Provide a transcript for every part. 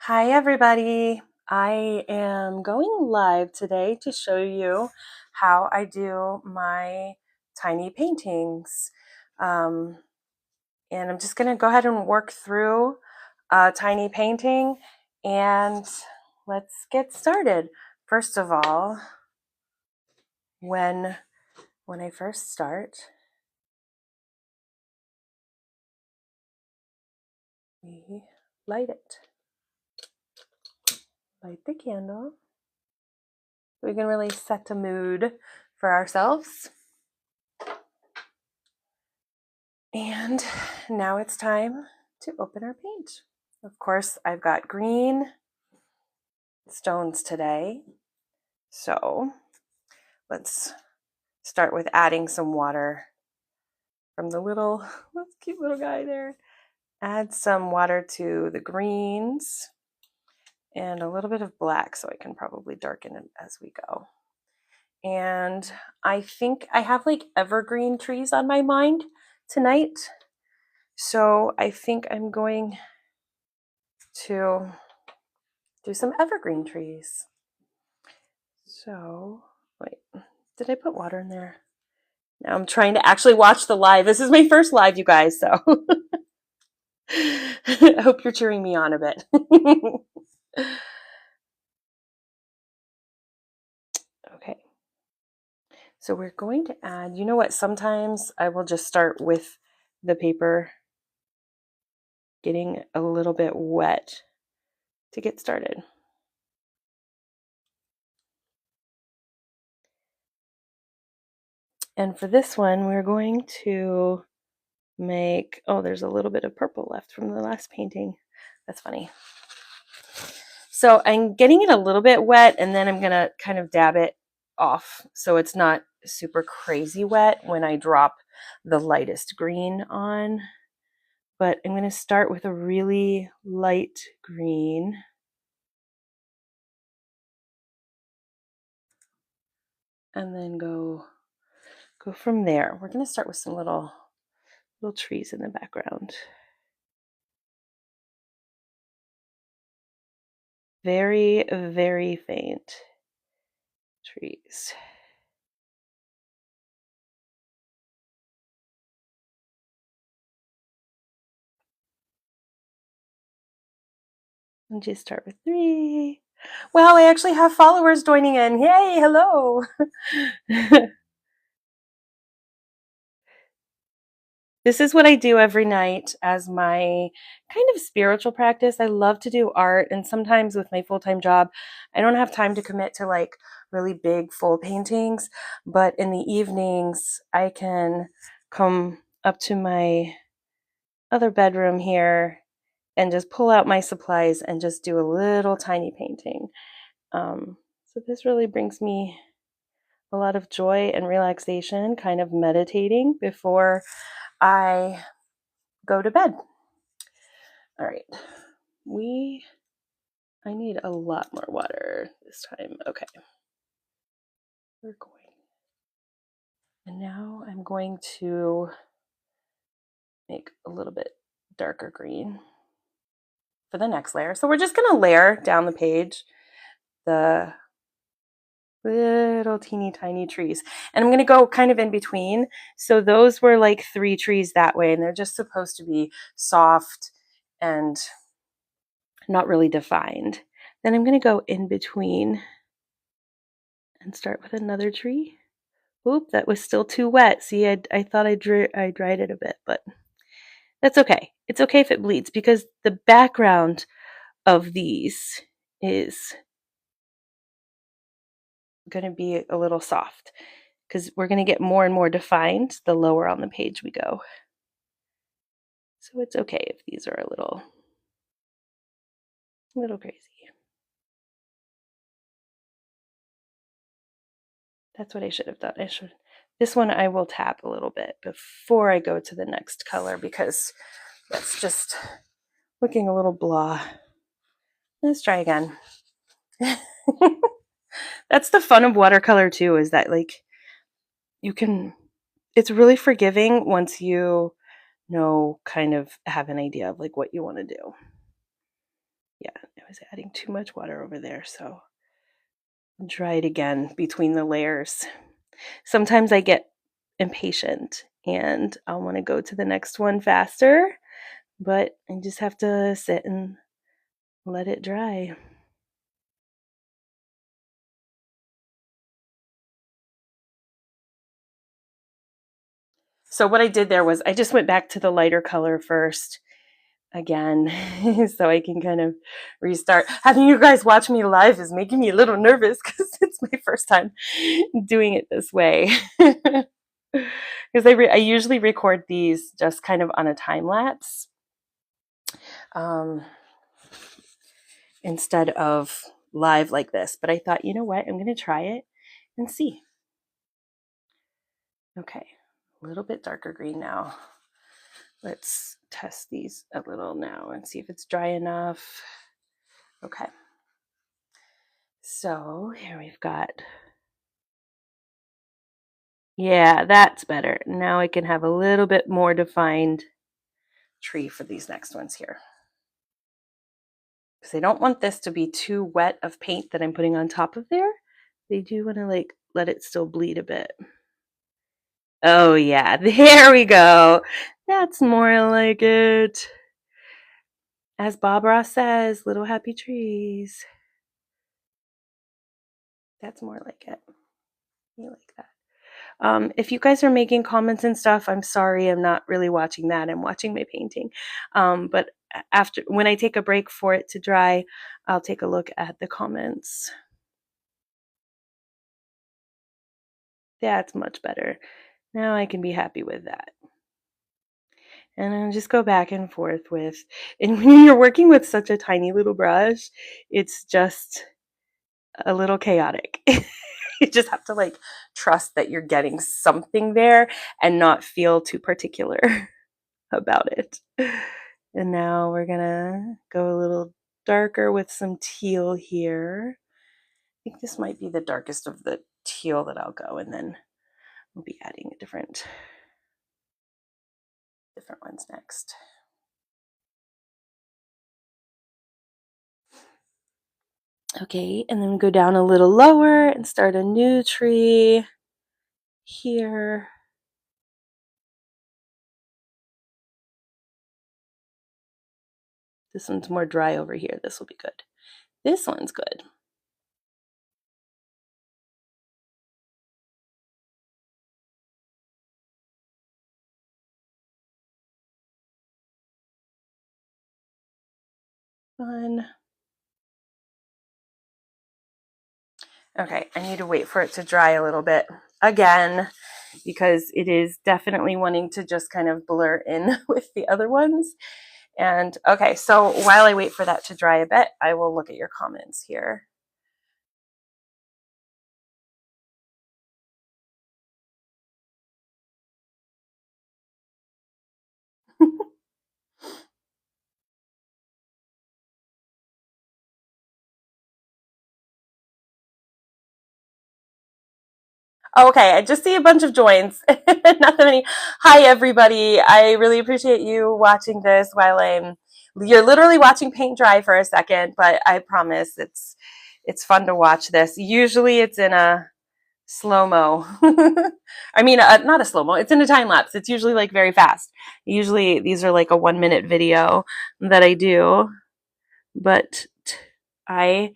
Hi everybody! I am going live today to show you how I do my tiny paintings. And I'm just going to go ahead and work through a tiny painting and let's get started. First of all, when I first start, we light it. Light the candle. We can really set a mood for ourselves. And now it's time to open our paint. Of course, I've got green stones today. So let's start with adding some water from the little, cute little guy there. Add some water to the greens and a little bit of black so I can probably darken it as we go. And I think I have like evergreen trees on my mind tonight. So I think I'm going to do some evergreen trees. So, wait, did I put water in there? Now I'm trying to actually watch the live. This is my first live, you guys, so I hope you're cheering me on a bit. Okay, so we're going to add, you know what, sometimes I will just start with the paper getting a little bit wet to get started. And for this one, we're going to make, oh, there's a little bit of purple left from the last painting. That's funny. So I'm getting it a little bit wet and then I'm going to kind of dab it off so it's not super crazy wet when I drop the lightest green on. But I'm going to start with a really light green. And then go from there. We're going to start with some little trees in the background. Very, very faint trees. And just start with 3. Well, I actually have followers joining in. Yay, hello. This is what I do every night as my kind of spiritual practice. I love to do art, and sometimes with my full-time job, I don't have time to commit to like really big full paintings, but in the evenings, I can come up to my other bedroom here and just pull out my supplies and just do a little tiny painting. So this really brings me a lot of joy and relaxation, kind of meditating before I go to bed. All right, I need a lot more water this time. Okay, we're going. And now I'm going to make a little bit darker green for the next layer. So we're just going to layer down the page the little teeny tiny trees. And I'm going to go kind of in between. So those were like 3 trees that way, and they're just supposed to be soft and not really defined. Then I'm going to go in between and start with another tree. Oop, that was still too wet. See, I thought I dried it a bit, but that's okay. It's okay if it bleeds because the background of these is going to be a little soft because we're going to get more and more defined the lower on the page we go. So it's okay if these are a little crazy. That's what I should have done. This one I will tap a little bit before I go to the next color because that's just looking a little blah. Let's try again. That's the fun of watercolor too, is that like it's really forgiving once you know, kind of have an idea of like what you want to do. Yeah, it was adding too much water over there, so I'll dry it again between the layers. Sometimes I get impatient and I'll want to go to the next one faster, but I just have to sit and let it dry. So what I did there was I just went back to the lighter color first again so I can kind of restart. Having you guys watch me live is making me a little nervous because it's my first time doing it this way. Because I usually record these just kind of on a time lapse instead of live like this. But I thought, you know what, I'm going to try it and see. Okay, a little bit darker green now. Let's test these a little now and see if it's dry enough. Okay. So here we've got, yeah, that's better. Now I can have a little bit more defined tree for these next ones here. Because I don't want this to be too wet of paint that I'm putting on top of there. They do want to like let it still bleed a bit. Oh yeah, there we go. That's more like it. As Bob Ross says, little happy trees. That's more like it. You like that. If you guys are making comments and stuff, I'm sorry, I'm not really watching that. I'm watching my painting. But after, when I take a break for it to dry, I'll take a look at the comments. That's much better. Now I can be happy with that. And I'll just go back and forth with, and when you're working with such a tiny little brush, it's just a little chaotic. You just have to like trust that you're getting something there and not feel too particular about it. And now we're gonna go a little darker with some teal here. I think this might be the darkest of the teal that I'll go, and then we'll be adding a different ones next. Okay, and then go down a little lower and start a new tree here. This one's more dry over here. This will be good. This one's good. Fun. Okay, I need to wait for it to dry a little bit again because it is definitely wanting to just kind of blur in with the other ones. And okay, so while I wait for that to dry a bit, I will look at your comments here. Okay, I just see a bunch of joins. Not that many. Hi, everybody. I really appreciate you watching this while you're literally watching paint dry for a second, but I promise it's fun to watch this. Usually it's in a slow-mo. I mean, not a slow-mo. It's in a time lapse. It's usually like very fast. Usually these are like a 1-minute video that I do, but I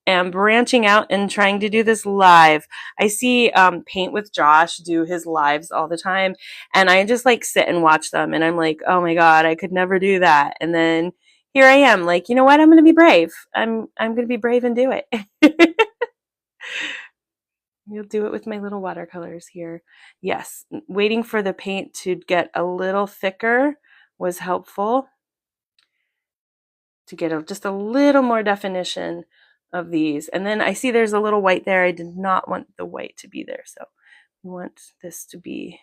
am branching out and trying to do this live. I see Paint with Josh do his lives all the time, and I just like sit and watch them, and I'm like, oh my god, I could never do that. And then here I am, like, you know what? I'm going to be brave. I'm going to be brave and do it. You'll do it with my little watercolors here. Yes, waiting for the paint to get a little thicker was helpful to get just a little more definition of these. And then I see there's a little white there. I did not want the white to be there. So we want this to be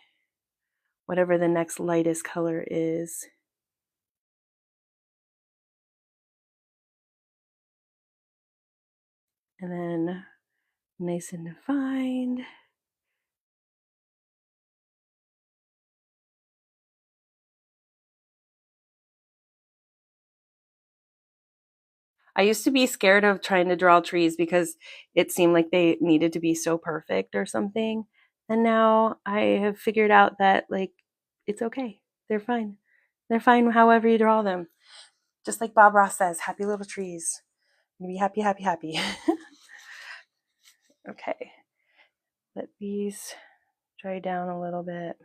whatever the next lightest color is. And then nice and defined. I used to be scared of trying to draw trees because it seemed like they needed to be so perfect or something. And now I have figured out that like it's okay. They're fine. They're fine however you draw them. Just like Bob Ross says, happy little trees. Be happy, happy, happy. Okay. Let these dry down a little bit.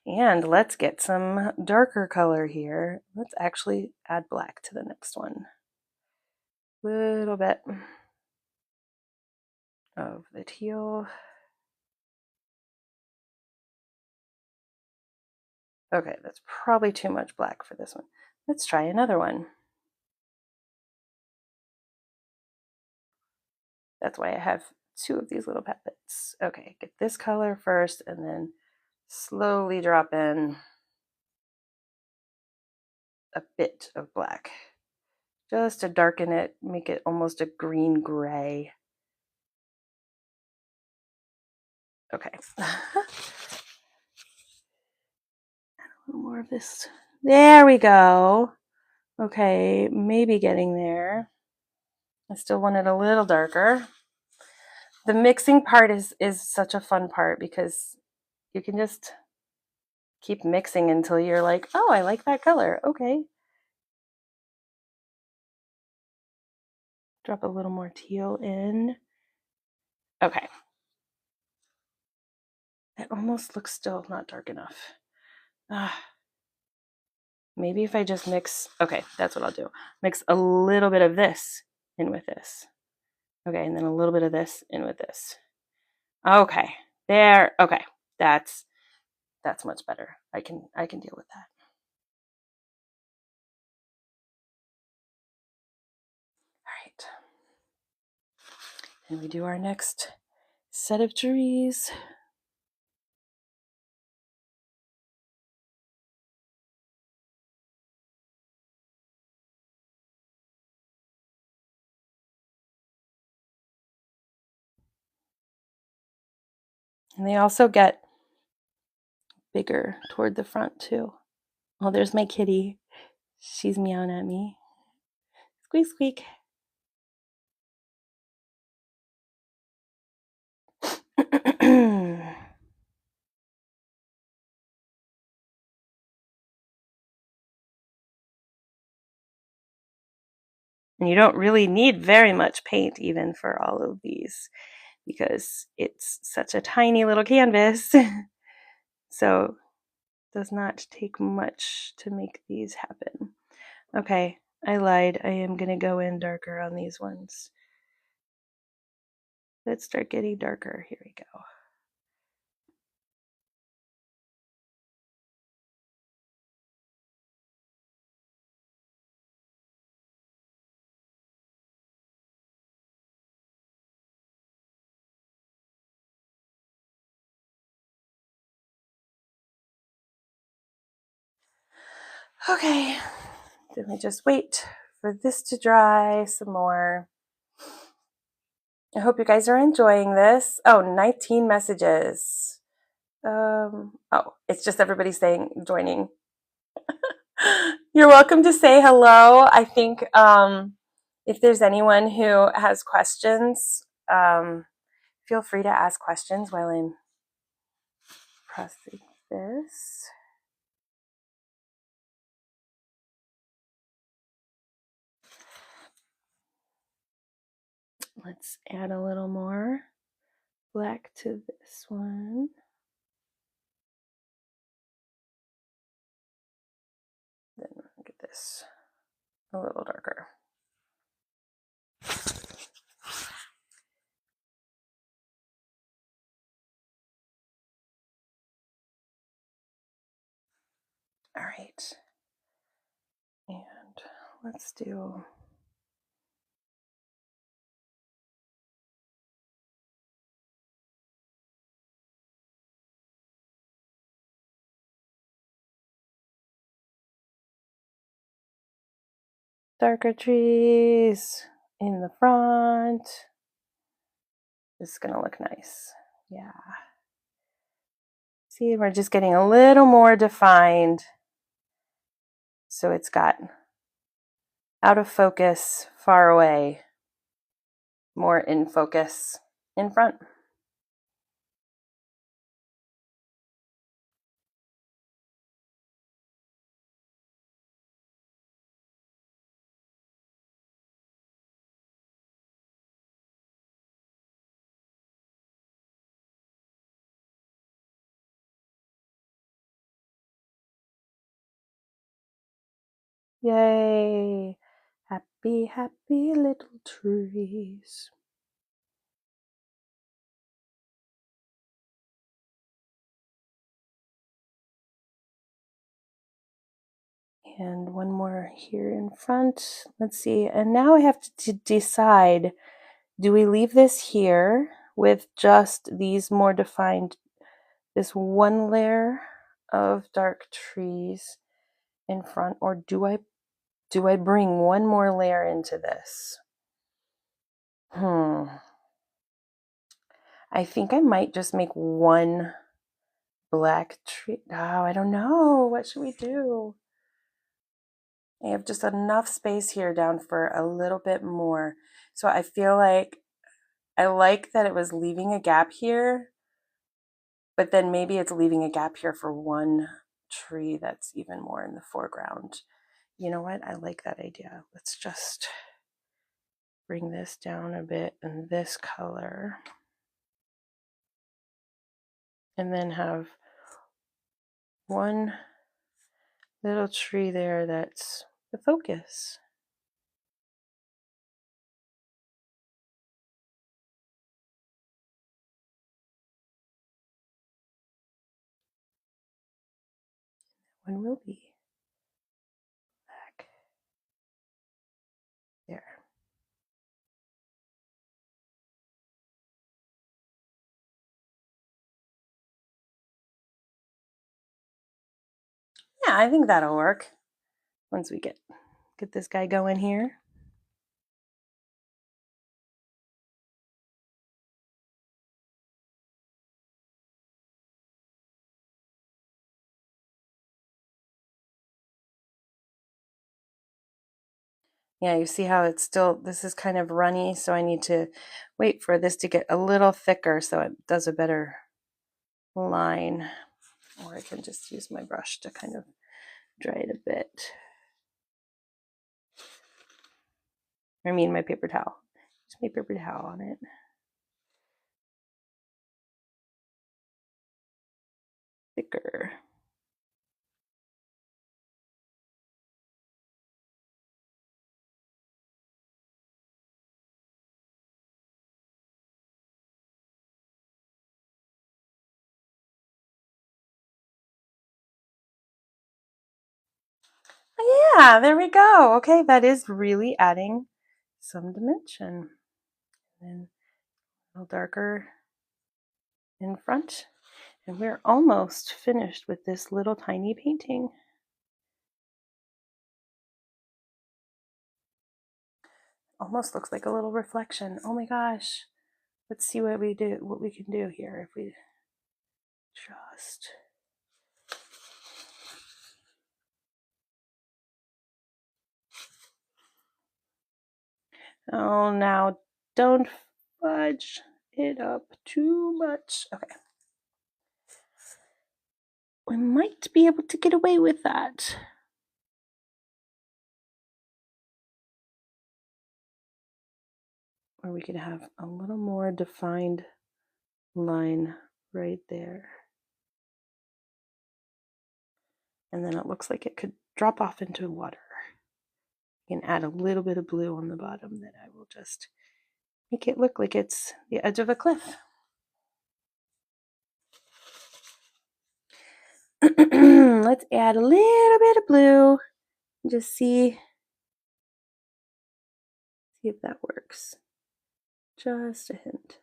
And let's get some darker color here. Let's actually add black to the next one. A little bit of the teal. Okay, that's probably too much black for this one. Let's try another one. That's why I have two of these little palettes. Okay, get this color first and then slowly drop in a bit of black just to darken it, make it almost a green gray. Okay. A little more of this. There we go. Okay, maybe getting there. I still want it a little darker. The mixing part is such a fun part because you can just keep mixing until you're like, oh, I like that color. Okay. Drop a little more teal in. Okay. It almost looks still not dark enough. Maybe if I just mix, okay, that's what I'll do. Mix a little bit of this in with this. Okay, and then a little bit of this in with this. Okay, there. Okay, that's much better. I can deal with that. All right. And we do our next set of trees. And they also get bigger toward the front too. Oh, there's my kitty. She's meowing at me. Squeak, squeak. And you don't really need very much paint even for all of these because it's such a tiny little canvas. So it does not take much to make these happen. Okay, I lied. I am going to go in darker on these ones. Let's start getting darker. Here we go. Okay, then we just wait for this to dry some more. I hope you guys are enjoying this. Oh, 19 messages. Oh, it's just everybody saying joining. You're welcome to say hello. I think if there's anyone who has questions, feel free to ask questions while I'm pressing this. Let's add a little more black to this one. Then get this a little darker. All right. And let's do darker trees in the front. This is gonna look nice. Yeah. See, we're just getting a little more defined. So it's got out of focus, far away, more in focus, in front. Yay! Happy, happy little trees. And one more here in front. Let's see. And now I have to decide, do we leave this here with just these more defined, this one layer of dark trees in front, or do I bring one more layer into this? I think I might just make one black tree. Oh, I don't know. What should we do? I have just enough space here down for a little bit more. So I feel like I like that it was leaving a gap here, but then maybe it's leaving a gap here for one tree that's even more in the foreground. You know what? I like that idea. Let's just bring this down a bit in this color. And then have one little tree there that's the focus. One will be black. There. Yeah, I think that'll work once we get this guy going here. Yeah, you see how it's still, this is kind of runny, so I need to wait for this to get a little thicker so it does a better line. Or I can just use my brush to kind of dry it a bit. I mean my paper towel. Just my paper towel on it. Thicker. Yeah, there we go. Okay, that is really adding some dimension. And a little darker in front. And we're almost finished with this little tiny painting. Almost looks like a little reflection. Oh my gosh. Let's see what we can do here if we just oh, now don't fudge it up too much. Okay. We might be able to get away with that. Or we could have a little more defined line right there. And then it looks like it could drop off into water. You can add a little bit of blue on the bottom that I will just make it look like it's the edge of a cliff. Let's add a little bit of blue. Just see if that works. Just a hint.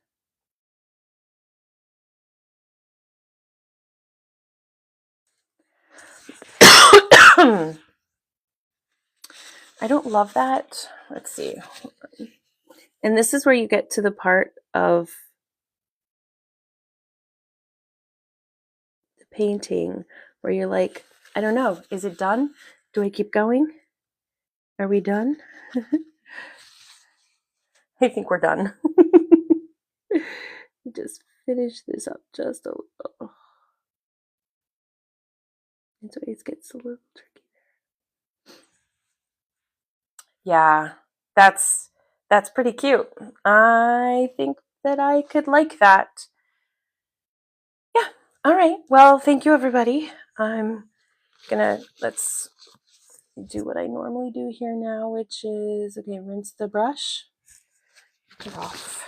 I don't love that. Let's see. And this is where you get to the part of the painting where you're like, I don't know, is it done? Do I keep going? Are we done? I think we're done. Just finish this up just a little. It always gets a little tricky there. Yeah, that's pretty cute. I think that I could like that. Yeah. All right. Well, thank you, everybody. I'm gonna let's do what I normally do here now, which is okay. Rinse the brush, take it off,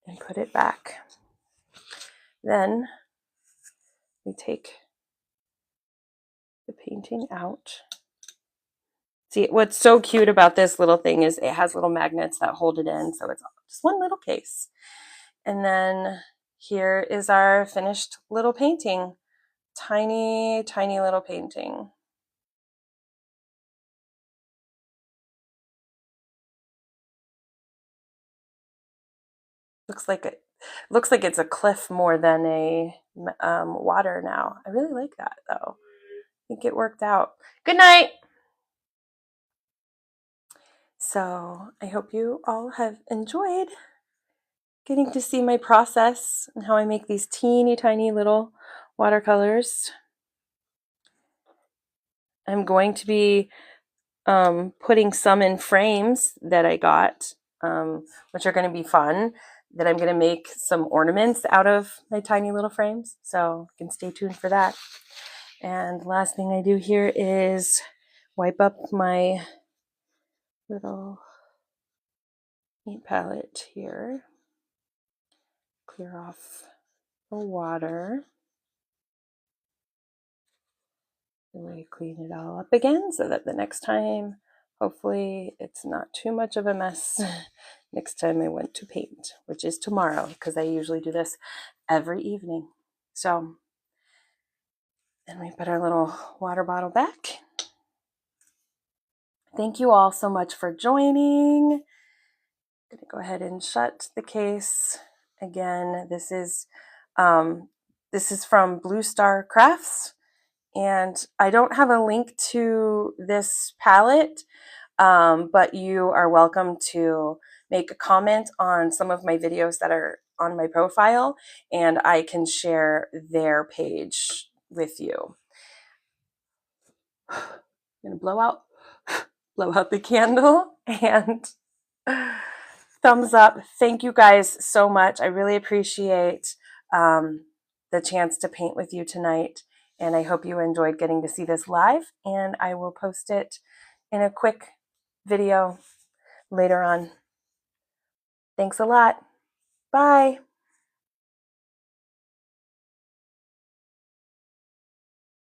and put it back. Then we take the painting out. See, what's so cute about this little thing is it has little magnets that hold it in, so it's just one little case. And then here is our finished little painting. Tiny, tiny little painting. Looks like it's a cliff more than a water now. I really like that though. I think it worked out. Good night. So I hope you all have enjoyed getting to see my process and how I make these teeny tiny little watercolors. I'm going to be putting some in frames that I got, which are going to be fun, that I'm going to make some ornaments out of my tiny little frames. So you can stay tuned for that. And the last thing I do here is wipe up my little paint palette here, clear off the water. And I clean it all up again so that the next time, hopefully it's not too much of a mess next time I want to paint, which is tomorrow, because I usually do this every evening. So then we put our little water bottle back. Thank you all so much for joining. I'm going to go ahead and shut the case. Again, this is from Blue Star Crafts. And I don't have a link to this palette, but you are welcome to make a comment on some of my videos that are on my profile, and I can share their page with you. I'm gonna blow out the candle and thumbs up. Thank you guys so much. I really appreciate the chance to paint with you tonight. And I hope you enjoyed getting to see this live, and I will post it in a quick video later on. Thanks a lot. Bye.